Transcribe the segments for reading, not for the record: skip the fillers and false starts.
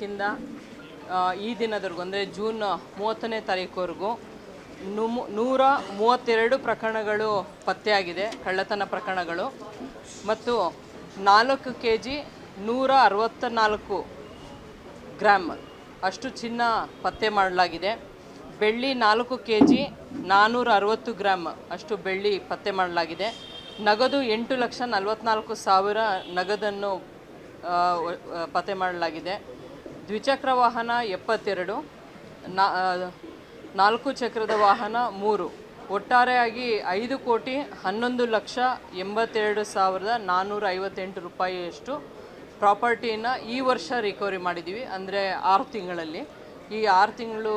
ತಾರೀಕಿಂದ ಈ ದಿನದವರೆಗೂ ಅಂದರೆ ಜೂನ್ 30ನೇ ತಾರೀಕುವರೆಗೂ 132 ಪ್ರಕರಣಗಳು ಪತ್ತೆಯಾಗಿದೆ, ಕಳ್ಳತನ ಪ್ರಕರಣಗಳು. ಮತ್ತು 4 kg 164 ಗ್ರಾಮ್ ಅಷ್ಟು ಚಿನ್ನ ಪತ್ತೆ ಮಾಡಲಾಗಿದೆ. ಬೆಳ್ಳಿ 4 kg 460 ಗ್ರಾಮ್ ಅಷ್ಟು ಬೆಳ್ಳಿ ಪತ್ತೆ ಮಾಡಲಾಗಿದೆ. ನಗದು 8,44,000 ನಗದನ್ನು ಪತ್ತೆ ಮಾಡಲಾಗಿದೆ. ದ್ವಿಚಕ್ರ ವಾಹನ 72, 4 ಚಕ್ರದ ವಾಹನ 3, ಒಟ್ಟಾರೆಯಾಗಿ 5,11,82,458 ರೂಪಾಯಿಯಷ್ಟು ಪ್ರಾಪರ್ಟಿನ ಈ ವರ್ಷ ರಿಕವರಿ ಮಾಡಿದ್ದೀವಿ. ಅಂದರೆ 6 ತಿಂಗಳಲ್ಲಿ. ಈ 6 ತಿಂಗಳು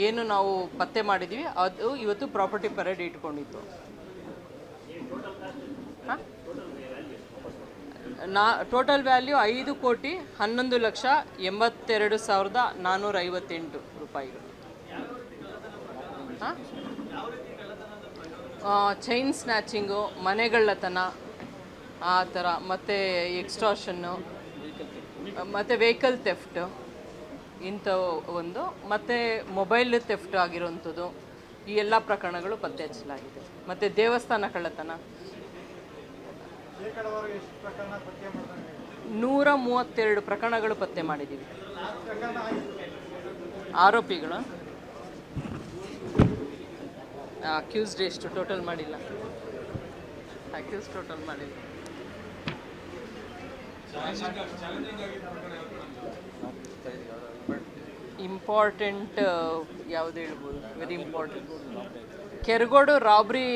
ಏನು ನಾವು ಪತ್ತೆ ಮಾಡಿದ್ದೀವಿ ಅದು ಇವತ್ತು ಪ್ರಾಪರ್ಟಿ ಪರೇಡ್ ಇಟ್ಕೊಂಡಿತ್ತು. ಟೋಟಲ್ ವ್ಯಾಲ್ಯೂ 5,11,82,458 ರೂಪಾಯಿಗಳು. ಚೈನ್ ಸ್ನ್ಯಾಚಿಂಗು, ಮನೆಗಳ್ಳತನ ಆ ಥರ, ಮತ್ತು ಎಕ್ಸ್ಟಾರ್ಷನ್ನು, ಮತ್ತು ವೆಹಿಕಲ್ ಥೆಫ್ಟ್ ಇಂಥ ಒಂದು, ಮತ್ತು ಮೊಬೈಲ್ ಥೆಫ್ಟ್ ಆಗಿರೋವಂಥದ್ದು, ಈ ಎಲ್ಲ ಪ್ರಕರಣಗಳು ಪತ್ತೆ ಹಚ್ಚಲಾಗಿದೆ. ಮತ್ತು ದೇವಸ್ಥಾನ ಕಳ್ಳತನ 132 ಪ್ರಕರಣಗಳು ಪತ್ತೆ ಮಾಡಿದ್ದೀವಿ. ಆರೋಪಿಗಳು ಅಕ್ಯೂಸ್ಡ್ ಎಷ್ಟು ಟೋಟಲ್ ಮಾಡಿಲ್ಲ, ಅಕ್ಯೂಸ್ ಟೋಟಲ್ ಮಾಡಿಲ್ಲ. ಇಂಪಾರ್ಟೆಂಟ್ ಯಾವುದು ಹೇಳ್ಬೋದು? Very important Keragodu Rabri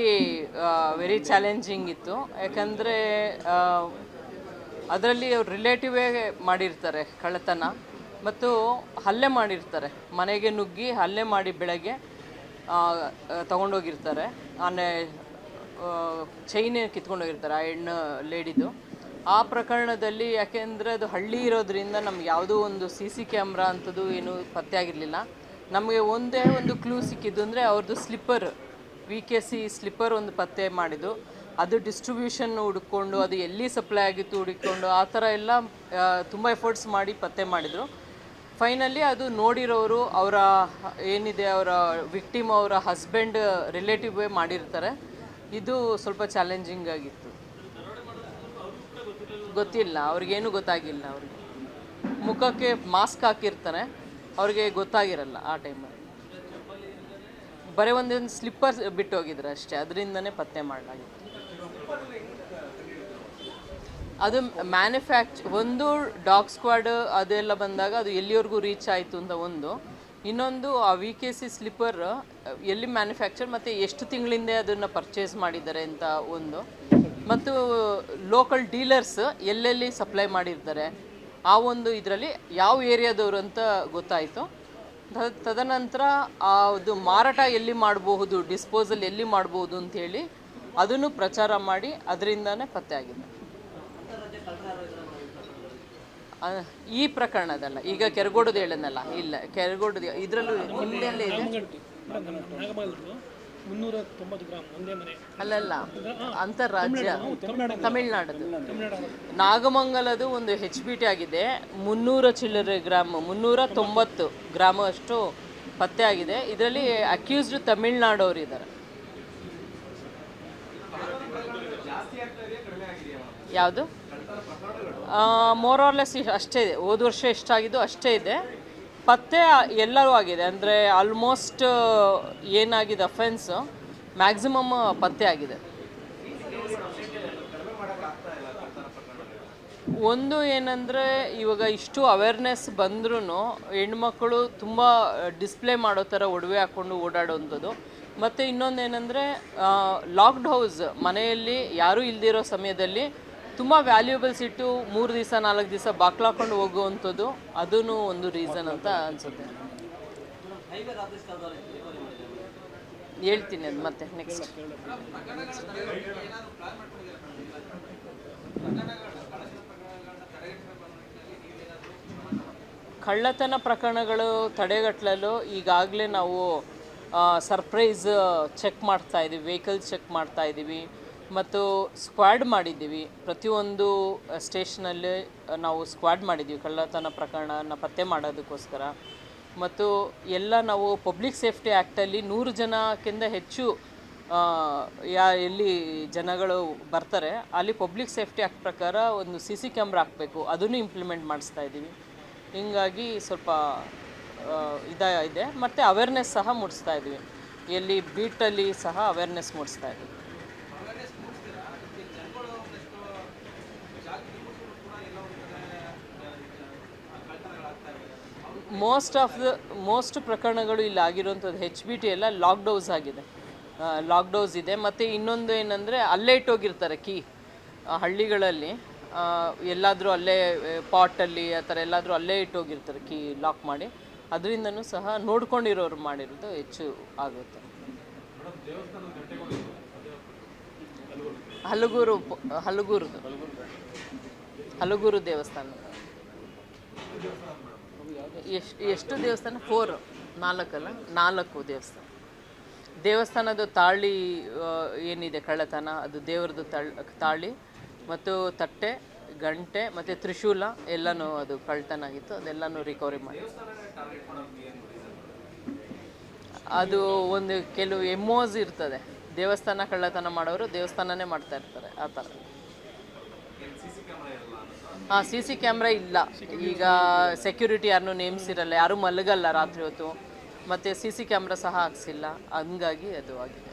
very challenging ಇತ್ತು. ಯಾಕಂದರೆ ಅದರಲ್ಲಿ ಅವ್ರು ರಿಲೇಟಿವೇ ಮಾಡಿರ್ತಾರೆ ಕಳ್ಳತನ, ಮತ್ತು ಹಲ್ಲೆ ಮಾಡಿರ್ತಾರೆ. ಮನೆಗೆ ನುಗ್ಗಿ ಹಲ್ಲೆ ಮಾಡಿ ಬೆಳಗ್ಗೆ ತೊಗೊಂಡೋಗಿರ್ತಾರೆ. ಆನೆ ಚೈನ್ ಕಿತ್ಕೊಂಡೋಗಿರ್ತಾರೆ ಆ ಹೆಣ್ಣು ಲೇಡಿದು. ಆ ಪ್ರಕರಣದಲ್ಲಿ ಯಾಕೆಂದರೆ ಅದು ಹಳ್ಳಿ ಇರೋದ್ರಿಂದ ನಮ್ಗೆ ಯಾವುದೋ ಒಂದು CC ಕ್ಯಾಮ್ರಾ ಅಂಥದ್ದು ಏನೂ ಪತ್ತೆ ಆಗಿರಲಿಲ್ಲ. ನಮಗೆ ಒಂದೇ ಒಂದು ಕ್ಲೂ ಸಿಕ್ಕಿದ್ದು ಅಂದರೆ ಅವ್ರದ್ದು ಸ್ಲಿಪ್ಪರ್, VKC ಸ್ಲಿಪ್ಪರ್ ಒಂದು ಪತ್ತೆ ಮಾಡಿದ್ದು. ಅದು ಡಿಸ್ಟ್ರಿಬ್ಯೂಷನ್ ಹುಡ್ಕೊಂಡು ಅದು ಎಲ್ಲಿ ಸಪ್ಲೈ ಆಗಿತ್ತು ಹುಡುಕೊಂಡು ಆ ಥರ ಎಲ್ಲ ತುಂಬ ಎಫರ್ಟ್ಸ್ ಮಾಡಿ ಪತ್ತೆ ಮಾಡಿದರು. ಫೈನಲಿ ಅದು ನೋಡಿರೋರು ಅವರ ಏನಿದೆ ಅವರ ವಿಕ್ಟಿಮ್ ಅವರ ಹಸ್ಬೆಂಡ್ ರಿಲೇಟಿವೇ ಮಾಡಿರ್ತಾರೆ. ಇದು ಸ್ವಲ್ಪ ಚಾಲೆಂಜಿಂಗ್ ಆಗಿತ್ತು. ಗೊತ್ತಿಲ್ಲ ಅವ್ರಿಗೇನು ಗೊತ್ತಾಗಿಲ್ಲ. ಅವ್ರಿಗೆ ಮುಖಕ್ಕೆ ಮಾಸ್ಕ್ ಹಾಕಿರ್ತಾರೆ, ಅವ್ರಿಗೆ ಗೊತ್ತಾಗಿರಲ್ಲ ಆ ಟೈಮಲ್ಲಿ. ಬರೀ ಒಂದೊಂದು ಸ್ಲಿಪ್ಪರ್ ಬಿಟ್ಟು ಹೋಗಿದ್ರು ಅಷ್ಟೇ, ಅದರಿಂದನೇ ಪತ್ತೆ ಮಾಡಲಾಗಿತ್ತು. ಅದು ಒಂದು ಡಾಗ್ ಸ್ಕ್ವಾಡ್ ಅದೆಲ್ಲ ಬಂದಾಗ ಅದು ಎಲ್ಲಿವರೆಗೂ ರೀಚ್ ಆಯಿತು ಅಂತ ಒಂದು. ಇನ್ನೊಂದು ಆ VKC ಸ್ಲಿಪ್ಪರ್ ಎಲ್ಲಿ ಮ್ಯಾನುಫ್ಯಾಕ್ಚರ್ ಮತ್ತು ಎಷ್ಟು ತಿಂಗಳಿಂದ ಅದನ್ನು ಪರ್ಚೇಸ್ ಮಾಡಿದ್ದಾರೆ ಅಂತ ಒಂದು. ಮತ್ತು ಲೋಕಲ್ ಡೀಲರ್ಸ್ ಎಲ್ಲೆಲ್ಲಿ ಸಪ್ಲೈ ಮಾಡಿರ್ತಾರೆ ಆ ಒಂದು ಇದರಲ್ಲಿ ಯಾವ ಏರಿಯಾದವರು ಅಂತ ಗೊತ್ತಾಯಿತು. ತದನಂತರ ಅದು ಮಾರಾಟ ಎಲ್ಲಿ ಮಾಡಬಹುದು, ಡಿಸ್ಪೋಸಲ್ ಎಲ್ಲಿ ಮಾಡಬಹುದು ಅಂಥೇಳಿ ಅದನ್ನು ಪ್ರಚಾರ ಮಾಡಿ ಅದರಿಂದನೇ ಪತ್ತೆ ಆಗಿದೆ. ಈ ಪ್ರಕರಣದಲ್ಲ, ಈಗ ಕೆರಗೋಡದು ಹೇಳನಲ್ಲ, ಇಲ್ಲ ಕೆರಗೋಡದು ಇದರಲ್ಲೂ ನಿಮ್ಮದೆಲ್ಲೇ ಇದೆ. ಅಲ್ಲಲ್ಲ, ಅಂತರ್ರಾಜ್ಯ ತಮಿಳ್ನಾಡದು. ನಾಗಮಂಗಲದು ಒಂದು HBT ಆಗಿದೆ. 300 ಚಿಲ್ಲರೆ ಗ್ರಾಮ್, 390 ಗ್ರಾಮ್ ಅಷ್ಟು ಪತ್ತೆ ಆಗಿದೆ. ಇದರಲ್ಲಿ ಅಕ್ಯೂಸ್ಡ್ ತಮಿಳ್ನಾಡವ್ರು ಇದ್ದಾರೆ. ಯಾವುದು? ಮೋರ್ ಆರ್ ಲೆಸ್ ಅಷ್ಟೇ ಇದೆ. ಹೋದ ವರ್ಷ ಎಷ್ಟಾಗಿದ್ದು ಅಷ್ಟೇ ಇದೆ. ಪತ್ತೆ ಎಲ್ಲರೂ ಆಗಿದೆ. ಅಂದರೆ ಆಲ್ಮೋಸ್ಟ್ ಏನಾಗಿದೆ ಅಫೆನ್ಸ್ ಮ್ಯಾಕ್ಸಿಮಮ್ ಪತ್ತೆ ಆಗಿದೆ. ಒಂದು ಏನಂದರೆ ಇವಾಗ ಇಷ್ಟು ಅವೇರ್ನೆಸ್ ಬಂದ್ರೂ ಹೆಣ್ಮಕ್ಳು ತುಂಬ ಡಿಸ್ಪ್ಲೇ ಮಾಡೋ ಥರ ಒಡವೆ ಹಾಕ್ಕೊಂಡು ಓಡಾಡೋವಂಥದ್ದು. ಮತ್ತು ಇನ್ನೊಂದು ಏನಂದರೆ ಲಾಕ್ಡ್ ಹೌಸ್, ಮನೆಯಲ್ಲಿ ಯಾರೂ ಇಲ್ದಿರೋ ಸಮಯದಲ್ಲಿ ತುಂಬ ವ್ಯಾಲ್ಯೂಬಲ್ಸ್ ಇಟ್ಟು 3 ದಿವಸ 4 ದಿವಸ ಬಾಕ್ಲಾಕೊಂಡು ಹೋಗುವಂಥದ್ದು, ಅದೂ ಒಂದು ರೀಸನ್ ಅಂತ ಅನಿಸುತ್ತೆ. ಹೇಳ್ತೀನಿ ಅದು ಮತ್ತೆ ನೆಕ್ಸ್ಟ್. ಕಳ್ಳತನ ಪ್ರಕರಣಗಳು ತಡೆಗಟ್ಟಲು ಈಗಾಗಲೇ ನಾವು ಸರ್ಪ್ರೈಸ್ ಚೆಕ್ ಮಾಡ್ತಾಯಿದ್ದೀವಿ, ವೆಹಿಕಲ್ಸ್ ಚೆಕ್ ಮಾಡ್ತಾಯಿದ್ದೀವಿ. ಮತ್ತು ಸ್ಕ್ವಾಡ್ ಮಾಡಿದ್ದೀವಿ. ಪ್ರತಿಯೊಂದು ಸ್ಟೇಷನಲ್ಲಿ ನಾವು ಸ್ಕ್ವಾಡ್ ಮಾಡಿದ್ದೀವಿ ಕಳ್ಳತನ ಪ್ರಕರಣನ ಪತ್ತೆ ಮಾಡೋದಕ್ಕೋಸ್ಕರ. ಮತ್ತು ಎಲ್ಲ ನಾವು ಪಬ್ಲಿಕ್ ಸೇಫ್ಟಿ ಆ್ಯಕ್ಟಲ್ಲಿ 100 ಜನಕ್ಕಿಂತ ಹೆಚ್ಚು ಎಲ್ಲಿ ಜನಗಳು ಬರ್ತಾರೆ ಅಲ್ಲಿ ಪಬ್ಲಿಕ್ ಸೇಫ್ಟಿ ಆ್ಯಕ್ಟ್ ಪ್ರಕಾರ ಒಂದು CC ಕ್ಯಾಮ್ರಾ ಹಾಕಬೇಕು, ಅದನ್ನು ಇಂಪ್ಲಿಮೆಂಟ್ ಮಾಡಿಸ್ತಾ ಇದ್ದೀವಿ. ಹೀಗಾಗಿ ಸ್ವಲ್ಪ ಇದೆ. ಮತ್ತು ಅವೇರ್ನೆಸ್ ಸಹ ಮೂಡಿಸ್ತಾ ಇದ್ದೀವಿ, ಎಲ್ಲಿ ಬೀಟಲ್ಲಿ ಸಹ ಅವೇರ್ನೆಸ್ ಮೂಡಿಸ್ತಾ ಇದ್ದೀವಿ. ಮೋಸ್ಟ್ ಪ್ರಕರಣಗಳು ಇಲ್ಲಿ ಆಗಿರುವಂಥದ್ದು HBT ಎಲ್ಲ ಲಾಕ್ಡೌಸ್ ಆಗಿದೆ, ಲಾಕ್ಡೌಸ್ ಇದೆ. ಮತ್ತು ಇನ್ನೊಂದು ಏನಂದರೆ ಅಲ್ಲೇ ಇಟ್ಟೋಗಿರ್ತಾರೆ ಕೀ ಹಳ್ಳಿಗಳಲ್ಲಿ, ಎಲ್ಲಾದರೂ ಅಲ್ಲೇ ಪಾಟಲ್ಲಿ ಆ ಥರ ಎಲ್ಲಾದರೂ ಅಲ್ಲೇ ಇಟ್ಟೋಗಿರ್ತಾರೆ ಕೀ ಲಾಕ್ ಮಾಡಿ. ಅದರಿಂದನೂ ಸಹ ನೋಡ್ಕೊಂಡಿರೋರು ಮಾಡಿರೋದು ಹೆಚ್ಚು ಆಗುತ್ತೆ. ಹಲಗೂರು ದೇವಸ್ಥಾನ. ಎಷ್ಟು ದೇವಸ್ಥಾನ? 4 ದೇವಸ್ಥಾನದ ತಾಳಿ ಏನಿದೆ ಕಳ್ಳತನ, ಅದು ದೇವ್ರದ್ದು ತಾಳಿ ಮತ್ತು ತಟ್ಟೆ, ಗಂಟೆ ಮತ್ತು ತ್ರಿಶೂಲ ಎಲ್ಲನೂ ಅದು ಕಳ್ಳತನ ಆಗಿತ್ತು. ಅದೆಲ್ಲನೂ ರಿಕವರಿ ಮಾಡಿ. ಅದು ಒಂದು ಕೆಲವು MOs ಇರ್ತದೆ, ದೇವಸ್ಥಾನ ಕಳ್ಳತನ ಮಾಡೋರು ದೇವಸ್ಥಾನನೇ ಮಾಡ್ತಾ ಇರ್ತಾರೆ ಆ ಥರ. CC ಕ್ಯಾಮ್ರಾ ಇಲ್ಲ ಈಗ, ಸೆಕ್ಯೂರಿಟಿ ಯಾರನ್ನೂ ನೇಮಿಸಿರಲ್ಲ, ಯಾರೂ ಮಲಗಲ್ಲ ರಾತ್ರಿ ಹೊತ್ತು, ಮತ್ತು CC ಕ್ಯಾಮ್ರಾ ಸಹ ಹಾಕ್ಸಿಲ್ಲ, ಹಂಗಾಗಿ ಅದು ಆಗಿದೆ.